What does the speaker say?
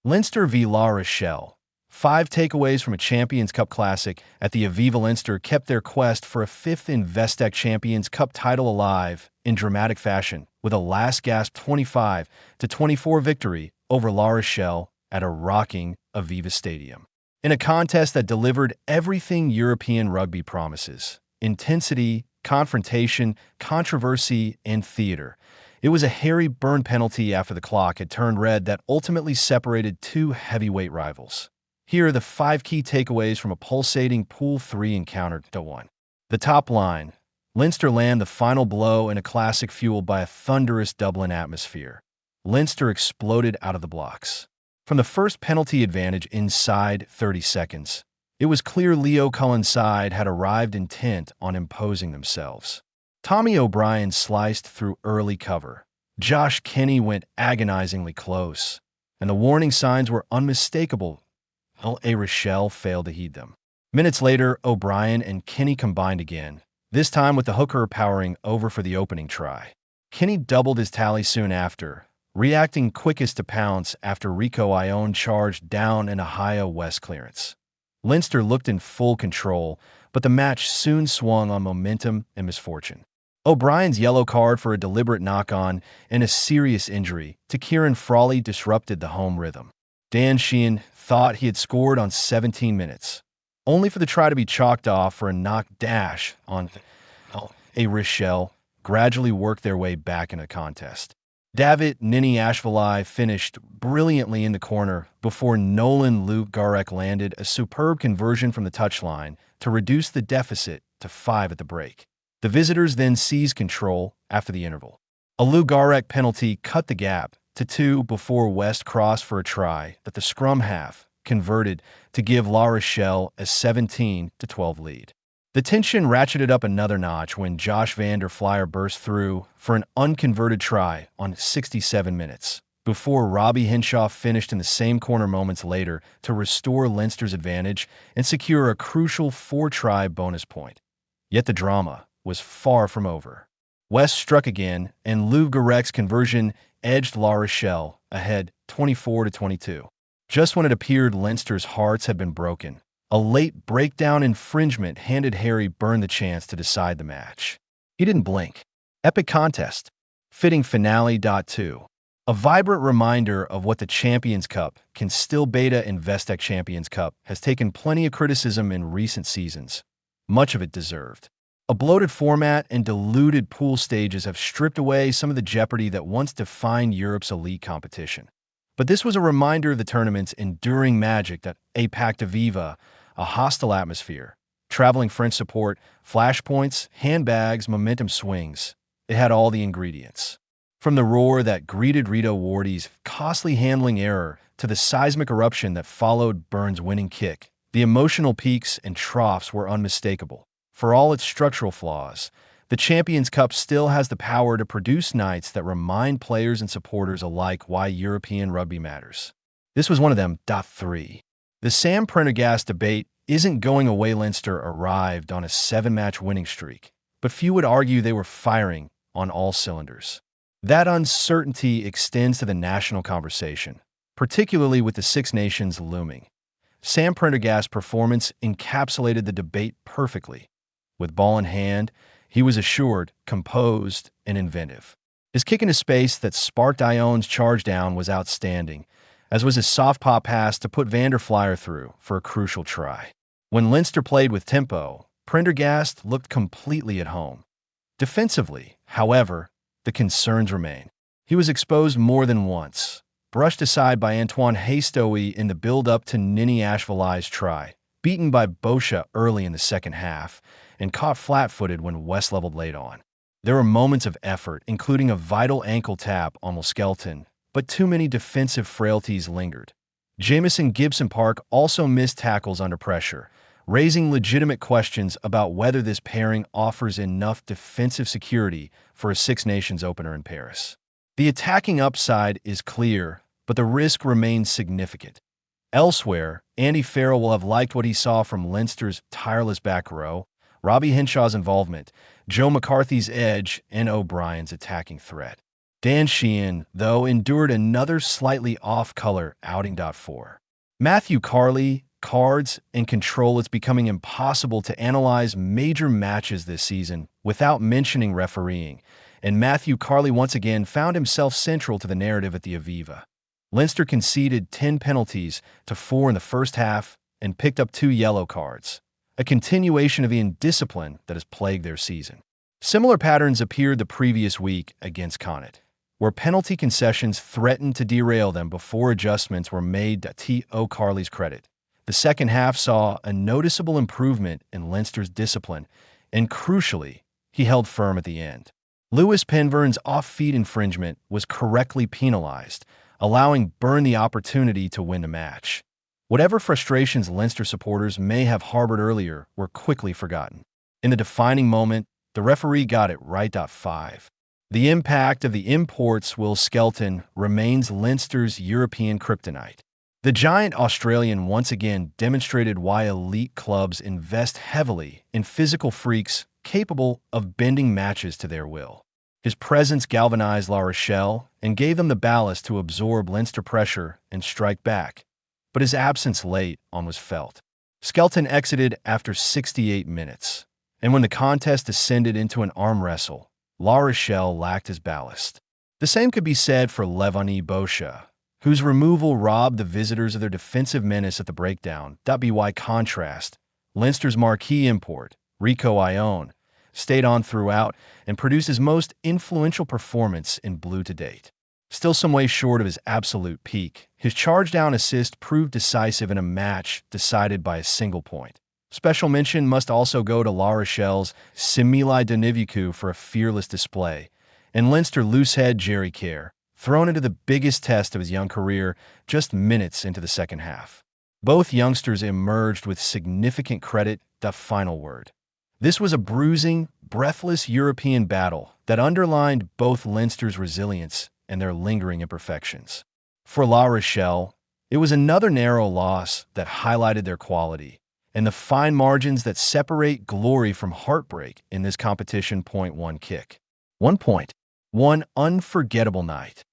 Leinster v La Rochelle. 5 takeaways from a Champions Cup classic at the Aviva. Leinster kept their quest for a 5th Investec Champions Cup title alive in dramatic fashion with a last-gasp 25-24 victory over La Rochelle at a rocking Aviva Stadium. In a contest that delivered everything European rugby promises: intensity, confrontation, controversy, and theater. It was a Harry Byrne penalty after the clock had turned red that ultimately separated 2 heavyweight rivals. Here are the 5 key takeaways from a pulsating Pool 3 encounter. 1. The top line. Leinster land the final blow in a classic fueled by a thunderous Dublin atmosphere. Leinster exploded out of the blocks. From the first penalty advantage inside 30 seconds, it was clear Leo Cullen's side had arrived intent on imposing themselves. Tommy O'Brien sliced through early cover. Josh Kenny went agonizingly close, and the warning signs were unmistakable. Rochelle failed to heed them. Minutes later, O'Brien and Kenny combined again, this time with the hooker powering over for the opening try. Kenny doubled his tally soon after, reacting quickest to pounce after Rico Ione charged down in a high west clearance. Leinster looked in full control, but the match soon swung on momentum and misfortune. O'Brien's yellow card for a deliberate knock-on and a serious injury to Kieran Frawley disrupted the home rhythm. Dan Sheehan thought he had scored on 17 minutes, only for the try to be chalked off for a knock dash on Rochelle gradually worked their way back in the contest. David Nini Ashvali finished brilliantly in the corner before Nolan Luke Garek landed a superb conversion from the touchline to reduce the deficit to 5 at the break. The visitors then seized control after the interval. A Lou Garek penalty cut the gap to 2 before West crossed for a try that the scrum half converted to give La Rochelle a 17-12 lead. The tension ratcheted up another notch when Josh van der Flier burst through for an unconverted try on 67 minutes, before Robbie Henshaw finished in the same corner moments later to restore Leinster's advantage and secure a crucial 4-try bonus point. Yet the drama was far from over. West struck again, and Lou Garek's conversion edged La Rochelle ahead 24-22. Just when it appeared Leinster's hearts had been broken, a late breakdown infringement handed Harry Byrne the chance to decide the match. He didn't blink. Epic contest. Fitting finale. 2. A vibrant reminder of what the Champions Cup can still beta Investec Champions Cup has taken plenty of criticism in recent seasons, much of it deserved. A bloated format and diluted pool stages have stripped away some of the jeopardy that once defined Europe's elite competition. But this was a reminder of the tournament's enduring magic that packed Aviva, a hostile atmosphere, traveling French support, flashpoints, handbags, momentum swings. It had all the ingredients. From the roar that greeted Rito Wardy's costly handling error to the seismic eruption that followed Byrne's winning kick, the emotional peaks and troughs were unmistakable. For all its structural flaws, the Champions Cup still has the power to produce nights that remind players and supporters alike why European rugby matters. This was one of them. 3. The Sam Prendergast debate isn't going away. Leinster arrived on a 7-match winning streak, but few would argue they were firing on all cylinders. That uncertainty extends to the national conversation, particularly with the Six Nations looming. Sam Prendergast's performance encapsulated the debate perfectly. With ball in hand, he was assured, composed, and inventive. His kick into space that sparked Ione's charge down was outstanding, as was his soft pop pass to put van der Flier through for a crucial try. When Leinster played with tempo, Prendergast looked completely at home. Defensively, however, the concerns remain. He was exposed more than once, brushed aside by Antoine Hastowy in the build-up to Nini Ashvali's try, beaten by Bosha early in the second half, and caught flat-footed when West leveled late on. There were moments of effort, including a vital ankle tap on Will Skelton, but too many defensive frailties lingered. Jamison Gibson Park also missed tackles under pressure, raising legitimate questions about whether this pairing offers enough defensive security for a Six Nations opener in Paris. The attacking upside is clear, but the risk remains significant. Elsewhere, Andy Farrell will have liked what he saw from Leinster's tireless back row, Robbie Henshaw's involvement, Joe McCarthy's edge, and O'Brien's attacking threat. Dan Sheehan, though, endured another slightly off-color outing. 4. Matthew Carley, cards and control. It's becoming impossible to analyze major matches this season without mentioning refereeing, and Matthew Carley once again found himself central to the narrative at the Aviva. Leinster conceded 10 penalties to 4 in the first half and picked up 2 yellow cards, a continuation of the indiscipline that has plagued their season. Similar patterns appeared the previous week against Connacht, where penalty concessions threatened to derail them before adjustments were made. To T.O. Carley's credit, the second half saw a noticeable improvement in Leinster's discipline, and crucially, he held firm at the end. Lewis Penvern's off-feet infringement was correctly penalized, allowing Byrne the opportunity to win the match. Whatever frustrations Leinster supporters may have harbored earlier were quickly forgotten. In the defining moment, the referee got it right. 5. The impact of the imports. Will Skelton remains Leinster's European kryptonite. The giant Australian once again demonstrated why elite clubs invest heavily in physical freaks capable of bending matches to their will. His presence galvanized La Rochelle and gave them the ballast to absorb Leinster pressure and strike back, but his absence late on was felt. Skelton exited after 68 minutes, and when the contest descended into an arm wrestle, La Rochelle lacked his ballast. The same could be said for Levani Bosha, whose removal robbed the visitors of their defensive menace at the breakdown. By contrast, Leinster's marquee import, Rico Ione, stayed on throughout and produced his most influential performance in blue to date. Still some way short of his absolute peak, his charge-down assist proved decisive in a match decided by a single point. Special mention must also go to La Rochelle's Simili Doniviku for a fearless display, and Leinster loosehead Jerry Kerr, thrown into the biggest test of his young career just minutes into the second half. Both youngsters emerged with significant credit. The final word. This was a bruising, breathless European battle that underlined both Leinster's resilience and their lingering imperfections. For La Rochelle, it was another narrow loss that highlighted their quality and the fine margins that separate glory from heartbreak in this competition. 1 kick. 1 point. One unforgettable night.